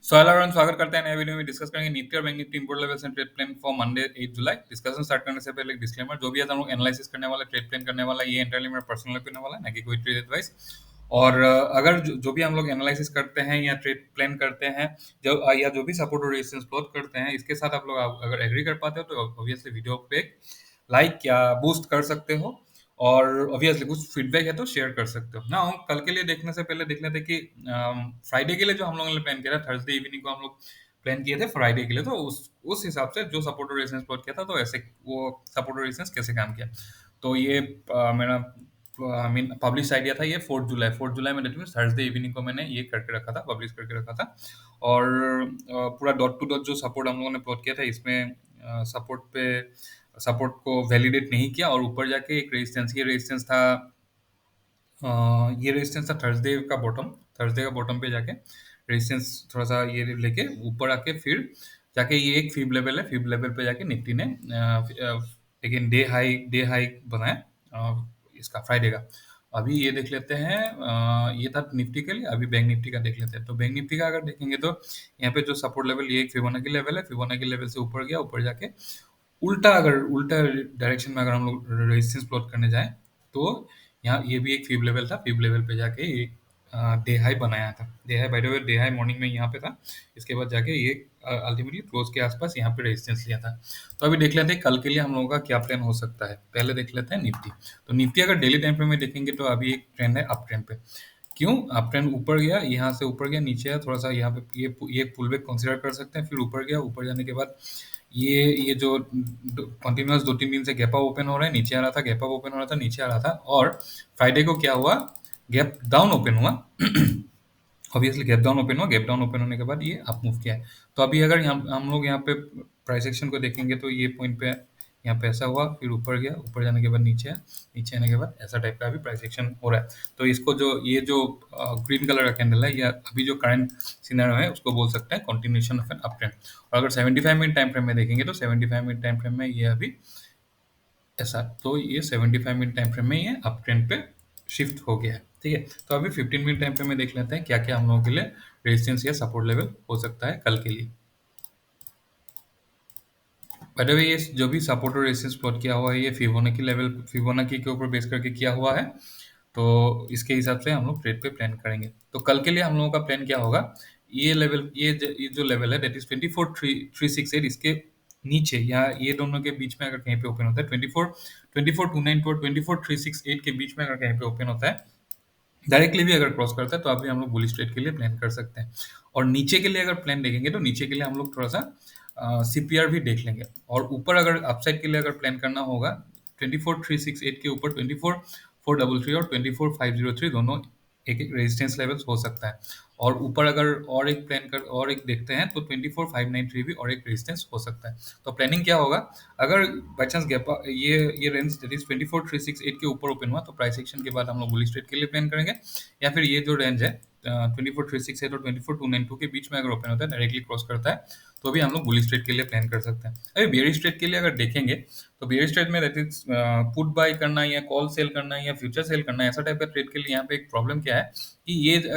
So hello everyone, स्वागत करते हैं नए वीडियो में। डिस्कस करेंगे निफ्टी और bank Nifty import levels and trade plan for Monday 8 July. Discussion start करने से पहले एक डिस्क्लेमर, जो भी आज हम लोग एनालिसिस करने वाला, ट्रेड प्लान करने वाला, ये एंटायरली मेरा पर्सनल ओपिनियन वाला है, ना कि कोई ट्रेड एडवाइस। और अगर जो भी हम लोग एनालिसिस करते हैं या ट्रेड प्लान करते हैं, या जो भी सपोर्ट और रेजिस्टेंस प्लॉट करते हैं, इसके साथ आप लोग अगर एग्री कर पाते हो तो ऑब्वियसली वीडियो पे लाइक या बूस्ट कर सकते हो, और ऑब्वियसली कुछ फीडबैक है तो शेयर कर सकते हो ना। हम कल के लिए देखने से पहले देख लेते हैं कि फ्राइडे के लिए जो हम लोगों ने प्लान किया था, थर्सडे इवनिंग को हम लोग प्लान किए थे फ्राइडे के लिए, तो उस हिसाब से जो सपोर्ट और रेजिस्टेंस प्लॉट किया था, तो ऐसे वो सपोर्ट और रेजिस्टेंस कैसे काम किया। तो ये मेरा आई मीन पब्लिश आइडिया था, ये 4 जुलाई में, डेट मीन थर्सडे इवनिंग को मैंने ये करके रखा था, पब्लिश करके रखा था। और पूरा डॉट टू डॉट जो सपोर्ट हम लोगों ने प्लॉट किया था, इसमें सपोर्ट को वैलिडेट नहीं किया, और ऊपर जाके एक रेजिस्टेंस था। ये रेजिस्टेंस था थर्सडे का बॉटम पे जाके रेजिस्टेंस थोड़ा सा ये लेके ऊपर आके, फिर जाके ये एक फिब लेवल पे जाके निफ्टी ने अगेन डे हाई बनाया, इसका फ्राइडे का। अभी ये देख लेते हैं, ये था निफ्टी के लिए। अभी बैंक निफ्टी का देख लेते हैं। तो बैंक निफ्टी का अगर देखेंगे तो यहाँ पे जो सपोर्ट लेवल, ये एक फिबोनाची लेवल है। फिबोनाची लेवल से ऊपर गया, ऊपर जाके उल्टा डायरेक्शन में अगर हम लोग रेजिस्टेंस प्लॉट करने जाएं, तो यहाँ ये भी एक फिब लेवल था। फिब लेवल पे जाके ये डे हाई बनाया था। Day high, by the way, day high morning में यहाँ पे था। इसके बाद जाके ये अल्टीमेटली क्लोज के आसपास यहाँ पे रेजिस्टेंस लिया था। तो अभी देख लेते हैं कल के लिए हम लोगों का क्या प्लान हो सकता है। पहले देख लेते हैं निफ्टी। तो निफ्टी अगर डेली टाइम फ्रेम में देखेंगे तो अभी एक ट्रेंड है अप ट्रेंड पे। क्यों अप ट्रेंड? ऊपर गया, यहाँ से ऊपर गया, नीचे है थोड़ा सा, यहाँ पे ये पुल बैक कंसीडर कर सकते हैं। फिर ऊपर गया, ऊपर जाने के बाद ये जो कंटिन्यूअस 2-3 दिन से गैप अप ओपन हो रहा है, नीचे आ रहा था, गैप अप ओपन हो रहा था, नीचे आ रहा था, और फ्राइडे को क्या हुआ, गैप डाउन ओपन हुआ। ऑब्वियसली गैप डाउन ओपन हुआ। गैप डाउन ओपन होने के बाद ये अप मूव किया है। तो अभी अगर हम लोग यहाँ पे प्राइस एक्शन को देखेंगे तो ये पॉइंट पे यहाँ पे ऐसा हुआ, फिर ऊपर गया, ऊपर जाने के बाद नीचे है, नीचे आने के बाद ऐसा टाइप का अभी प्राइस एक्शन हो रहा है। तो इसको ये जो ग्रीन कलर का कैंडल है, या अभी जो करंट सिनेरियो है, उसको बोल सकते हैं continuation of an up trend. और अगर 75 मिनट टाइम फ्रेम में देखेंगे तो 75 मिनट टाइम फ्रेम में ये अभी ऐसा, तो ये 75 मिनट टाइम फ्रेम में ये अप ट्रेंड पे शिफ्ट हो गया है। ठीक है, तो अभी 15 मिनट टाइम फ्रेम में देख लेते हैं क्या क्या हम लोगों के लिए रेजिस्टेंस या सपोर्ट लेवल हो सकता है कल के लिए। बाय द वे, ये जो भी सपोर्ट और रेजिस्टेंस प्लॉट किया हुआ है, ये फिबोनाची के ऊपर बेस करके किया हुआ है। तो इसके हिसाब से हम लोग ट्रेड पे प्लान करेंगे। तो कल के लिए हम लोगों का प्लान क्या होगा, ये जो लेवल है, दैट इज 24,368, इसके नीचे या ये दोनों के बीच में अगर कहीं पे ओपन होता है, 24,292 और 24,368 के बीच में अगर कहीं पे ओपन होता है, डायरेक्टली भी अगर क्रॉस करता है, तो अभी हम लोग बुलिश ट्रेड के लिए प्लान कर सकते हैं। और नीचे के लिए अगर प्लान देखेंगे तो नीचे के लिए हम लोग थोड़ा सा सीपीआर भी देख लेंगे। और ऊपर अगर अपसाइड के लिए अगर प्लान करना होगा, 24,368 के ऊपर 24,433 और 24,503 दोनों एक एक रेजिस्टेंस लेवल्स हो सकता है। और ऊपर अगर और एक देखते हैं तो 24,593 भी और एक रेजिस्टेंस हो सकता है। तो प्लानिंग क्या होगा, अगर बाई चांस गैप ये रेंज दैट इज 24,368 के ऊपर ओपन हुआ, तो प्राइस एक्शन के बाद हम लोग बुलिश ट्रेड के लिए प्लान करेंगे। या फिर ये जो रेंज है 24,368 और 24,292 के बीच में अगर ओपन होता है, डायरेक्टली क्रॉस करता है, तो भी हम लोग बुलिश ट्रेड के लिए प्लान कर सकते हैं। अभी बेयरिश ट्रेड के लिए अगर देखेंगे, तो बेयरिश ट्रेड में दैट इज पुट बाय करना या कॉल सेल करना या फ्यूचर सेल करना, ऐसा टाइप का ट्रेड के लिए यहाँ पे एक प्रॉब्लम क्या है कि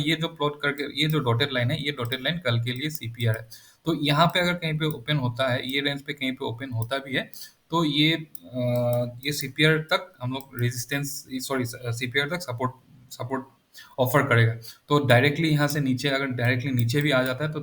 ये जो प्लॉट करके ये जो डॉटेड लाइन है, ये डॉटेड लाइन कल के लिए सीपीआर है। तो यहाँ पे अगर कहीं पे ओपन होता है, ये रेंज पे कहीं पे ओपन होता भी है, तो ये सीपीआर तक हम लोग रेजिस्टेंस, सॉरी, सीपीआर तक सपोर्ट सपोर्ट ऑफर करेगा। तो डायरेक्टली यहाँ से नीचे, अगर डायरेक्टली नीचे भी आ जाता है, तो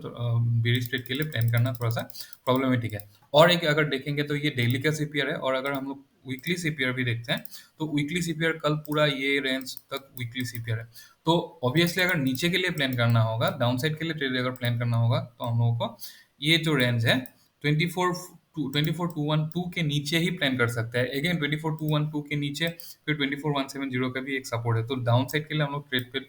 बेयरिश ट्रेड के लिए प्लान करना थोड़ा सा प्रॉब्लमेटिक है। और एक अगर देखेंगे तो ये डेली का सीपीआर है, और अगर हम लोग वीकली सीपीआर भी देखते हैं, तो वीकली सीपीआर कल पूरा ये रेंज तक वीकली सीपीआर है। तो ऑब्वियसली अगर नीचे के लिए प्लान करना होगा, डाउन साइड के लिए ट्रेड अगर प्लान करना होगा, तो हम लोगों को ये जो रेंज है 24,212 के नीचे ही प्लान कर सकते हैं। अगेन 24,212 के नीचे फिर 24,170 का भी एक सपोर्ट है। तो डाउन साइड के लिए हम लोग ट्रेड पे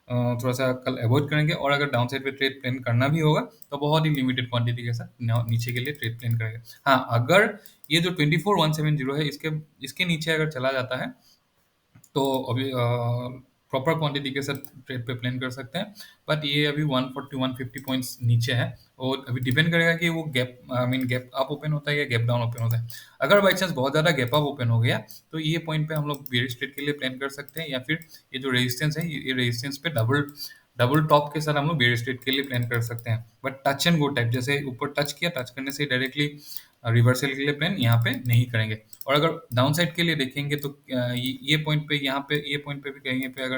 थोड़ा सा कल अवॉइड करेंगे, और अगर डाउन साइड पे ट्रेड प्लान करना भी होगा, तो बहुत ही लिमिटेड क्वांटिटी के साथ नीचे के लिए ट्रेड प्लान करेंगे। हाँ, अगर ये जो 24,170 है, इसके नीचे अगर चला जाता है, तो अभी प्रॉपर क्वांटिटी के साथ ट्रेड पे प्लान कर सकते हैं। बट ये अभी 140-150 पॉइंट्स नीचे है, और अभी डिपेंड करेगा कि वो गैप अप ओपन होता है या गैप डाउन ओपन होता है। अगर बाई चांस बहुत ज़्यादा गैप अप ओपन हो गया, तो ये पॉइंट पे हम लोग बेयरिश ट्रेड के लिए प्लान कर सकते हैं, या फिर ये जो रेजिस्टेंस है, ये रेजिस्टेंस पे डबल टॉप के साथ हम लोग बेयर स्ट्रेट के लिए प्लान कर सकते हैं, but touch and go type, जैसे ऊपर टच किया, टच करने से डायरेक्टली रिवर्सल के लिए प्लान यहाँ पे नहीं करेंगे। और अगर डाउन साइड के लिए देखेंगे तो ये पॉइंट पे, यहाँ पे, ये पॉइंट पे भी कहीं पे अगर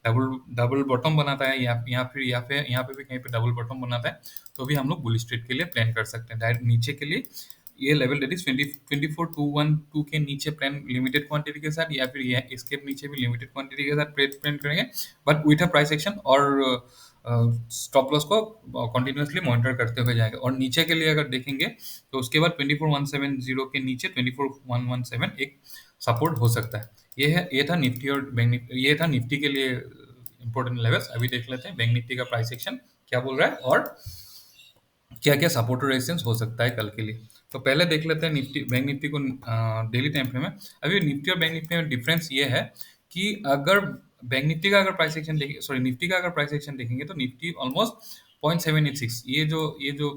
डबल डबल बॉटम बनाता है, या फिर यहाँ पे भी कहीं पे डबल बॉटम बनाता है, तो भी हम लोग बुल स्ट्रेट के लिए प्लान कर सकते हैं। डायरेक्ट नीचे के लिए ये लेवल दैट इज 24,212 के नीचे प्लान लिमिटेड क्वांटिटी के साथ, या फिर ये इसके नीचे भी लिमिटेड क्वांटिटी के साथ प्लान करेंगे, but with a price action, और स्टॉप लॉस को कंटिन्यूअसली मॉनिटर करते हुए जाएगा। और नीचे के लिए अगर देखेंगे तो उसके बाद 24,170 के नीचे 24,117 एक सपोर्ट हो सकता है। ये था निफ्टी और बैंक निफ्टी, ये था निफ्टी के लिए इंपॉर्टेंट लेवल्स। अभी देख लेते हैं बैंक निफ्टी का प्राइस एक्शन क्या बोल रहा है और क्या क्या सपोर्ट और रेजिस्टेंस हो सकता है कल के लिए। तो पहले देख लेते हैं निफ्टी बैंक निफ्टी को डेली टाइम फ्रेम में। अभी निफ्टी और बैंक निफ्टी में डिफरेंस ये है कि अगर बैंक निफ्टी का अगर प्राइस एक्शन देखें, सॉरी निफ्टी का अगर प्राइस एक्शन देखेंगे तो निफ्टी ऑलमोस्ट 0.786, ये जो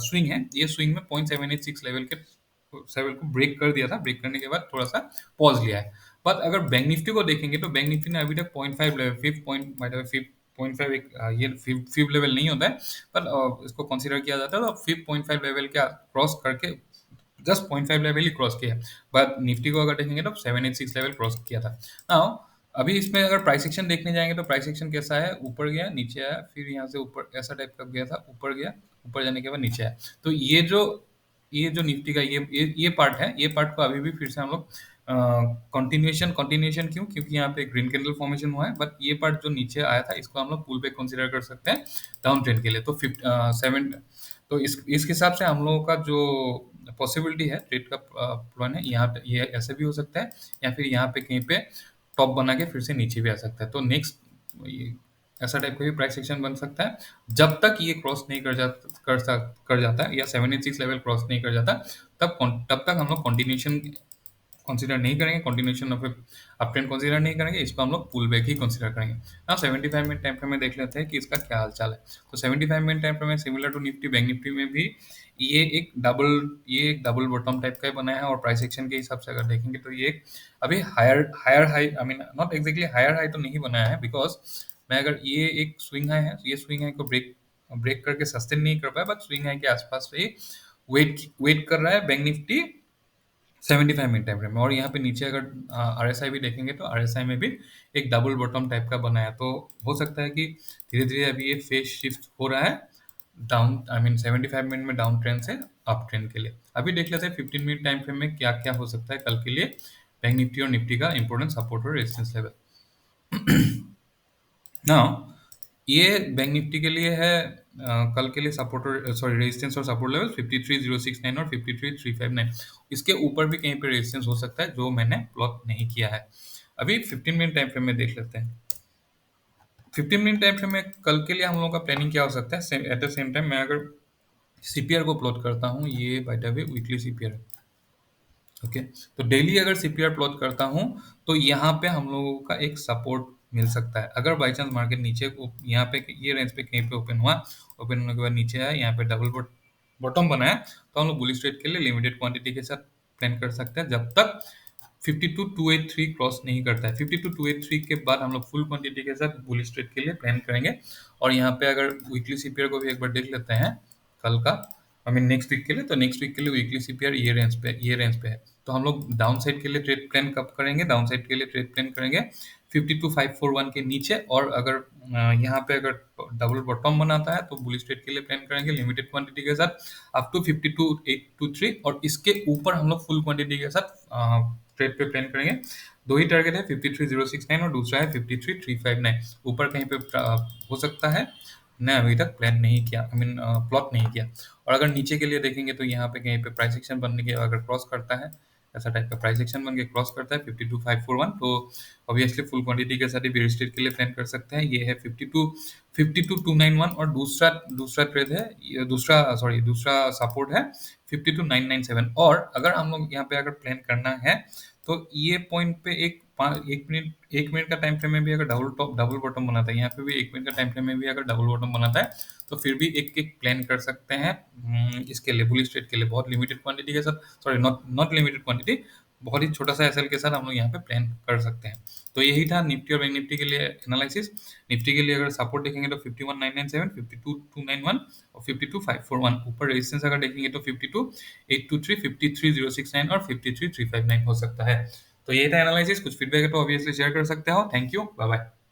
स्विंग है, ये स्विंग में 0.786 लेवल के लेवल को ब्रेक कर दिया था। ब्रेक करने के बाद थोड़ा सा पॉज लिया है। बट अगर बैंक निफ्टी को देखेंगे तो बैंक निफ्टी ने अभी तक 0.5 लेवल, फिफ्थ पॉइंट, फिफ्थ 0.5 एक ये फिफ्थ लेवल नहीं होता है, पर इसको कंसीडर किया जाता है, तो फिफ्थ 0.5 लेवल के क्रॉस करके जस्ट 0.5 लेवल ही क्रॉस किया है। बट निफ्टी को अगर देखेंगे तो 786 लेवल क्रॉस किया था। नाउ अभी इसमें अगर प्राइस एक्शन देखने जाएंगे तो प्राइस एक्शन कैसा है, ऊपर गया, नीचे आया, फिर यहाँ से ऊपर ऐसा टाइप का गया था, ऊपर गया, ऊपर जाने के बाद नीचे आया। तो ये जो निफ्टी का ये पार्ट है, ये पार्ट को अभी भी फिर से हम लोग कंटिन्यूएशन कंटिन्यूएशन क्यों, क्योंकि यहाँ पे ग्रीन कैंडल फॉर्मेशन हुआ है, बट ये पार्ट जो नीचे आया था इसको हम लोग पुल बैक कंसीडर कर सकते हैं डाउन ट्रेंड के लिए। तो सेवन, तो इस हिसाब से हम लोगों का जो पॉसिबिलिटी है ट्रेड का प्लान है, यहाँ पे ये ऐसे भी हो सकता है, या फिर यहाँ पे कहीं पे टॉप बना के फिर से नीचे भी आ सकता है। तो नेक्स्ट ऐसा टाइप का भी प्राइस एक्शन बन सकता है, जब तक ये क्रॉस नहीं कर जाता है, या 786 लेवल क्रॉस नहीं कर जाता, तब तक हम लोग कंटिन्यूएशन कंसीडर नहीं करेंगे, continuation of up trend consider नहीं करेंगे, इसको हम लोग पुल बैक ही कंसीडर करेंगे। ना 75 मिनट टाइम फ्रेम में देख लेते हैं कि इसका क्या हालचाल है। तो 75 मिनट टाइम फ्रेम में similar to Nifty bank Nifty में भी ये एक डबल बॉटम टाइप का ही बना है, और प्राइस एक्शन के हिसाब से अगर देखेंगे तो ये अभी higher higher high, I mean not exactly higher high तो नहीं बनाया है, बिकॉज मैं अगर ये एक स्विंग हाई है, ये स्विंग हाई को ब्रेक ब्रेक करके सस्टेन नहीं कर पाया, बट स्विंग हाई के आसपास से वेट वेट कर रहा है bank Nifty 75 minute time frame में। और यहाँ पे नीचे अगर आरएसआई भी देखेंगे तो आरएसआई में भी एक डबल बॉटम टाइप का बनाया, तो हो सकता है कि धीरे धीरे अभी ये फेस शिफ्ट हो रहा है डाउन, आई मीन 75 मिनट में डाउन ट्रेंड से अप ट्रेंड के लिए। अभी देख लेते हैं 15 मिनट टाइम फ्रेम में क्या क्या हो सकता है कल के लिए बैंक निफ्टी और निफ्टी का इंपॉर्टेंट सपोर्ट और रेजिस्टेंस लेवल। नाउ ये बैंक निफ्टी के लिए है कल के लिए सपोर्ट और सॉरी रेजिस्टेंस और सपोर्ट लेवल 53,069 और 53,359। इसके ऊपर भी कहीं पे रेजिस्टेंस हो सकता है जो मैंने प्लॉट नहीं किया है। अभी 15 मिनट टाइम फ्रेम में देख लेते हैं। 15 मिनट टाइम फ्रेम में कल के लिए हम लोगों का प्लानिंग क्या हो सकता है। एट द सेम टाइम मैं अगर सीपीआर को प्लॉट करता हूँ, ये by the way weekly CPR है, ओके। तो डेली अगर सीपीआर प्लॉट करता हूँ तो यहाँ पे हम लोगों का एक सपोर्ट मिल सकता है। अगर बाई चांस मार्केट नीचे यहाँ पे ये रेंज पे कहीं पे ओपन हुआ, ओपन होने के बाद नीचे आया, यहाँ पे डबल बॉटम बनाया, तो हम लोग बुलिश ट्रेड के लिए लिमिटेड क्वांटिटी के साथ प्लान कर सकते हैं, जब तक 52,283 क्रॉस नहीं करता है। 52,283 के बाद हम लोग फुल क्वांटिटी के साथ बुलिश ट्रेड के लिए प्लान करेंगे। और यहाँ पे अगर वीकली सीपीआर को भी एक बार देख लेते हैं कल का, आई मीन नेक्स्ट वीक के लिए, तो नेक्स्ट वीक के लिए वीकली सीपीआर ये रेंज पे है। तो हम लोग डाउन साइड के लिए ट्रेड प्लान कब करेंगे, डाउन साइड के लिए ट्रेड प्लान करेंगे 52,541 के नीचे, और अगर यहाँ पे अगर डबल बॉटम बनाता है तो बुलिश ट्रेड के लिए प्लान करेंगे लिमिटेड क्वांटिटी के साथ अप टू 52,823, और इसके ऊपर हम लोग फुल क्वांटिटी के साथ ट्रेड पे प्लान करेंगे। दो ही टारगेट है, 53,069 और दूसरा है 53,359। ऊपर कहीं पे हो सकता है, मैं अभी तक प्लान नहीं किया, आई मीन प्लॉट नहीं किया। और अगर नीचे के लिए देखेंगे तो यहाँ पे कहीं पे प्राइस एक्शन बनने के अगर क्रॉस करता है, ऐसा टाइप का प्राइस एक्शन बन के क्रॉस करता है 52,541, तो ऑब्वियसली फुल क्वांटिटी के साथ ही बेयर स्ट्रेट के लिए प्लान कर सकते हैं। ये है 52,291, और दूसरा दूसरा ट्रेड है, दूसरा सपोर्ट है 52,997। और अगर हम लोग यहाँ पे अगर प्लान करना है तो ये पॉइंट पे एक मिनट का टाइम फ्रेम में भी अगर डबल बॉटम बनाता है, यहाँ पे भी 1 मिनट का टाइम फ्रेम में भी अगर डबल बॉटम बनाता है, तो फिर भी एक एक प्लान कर सकते हैं इसके लिए बुलिश ट्रेड के लिए बहुत लिमिटेड क्वांटिटी के साथ, सॉरी नॉट लिमिटेड क्वांटिटी, बहुत ही छोटा सा एसएल के साथ हम लोग यहाँ पे प्लान कर सकते हैं। तो यही था निफ्टी और बैंक निफ्टी के लिए एनालिसिस। निफ्टी के लिए अगर सपोर्ट देखेंगे तो 51,997, 52,291 और 52,541। ऊपर रेजिस्टेंस अगर देखेंगे तो 52,823, 53,069 और 53,359 हो सकता है। तो ये था एनालिसिस। कुछ फीडबैक है तो ऑब्वियसली शेयर कर सकते हो। Thank you, bye bye.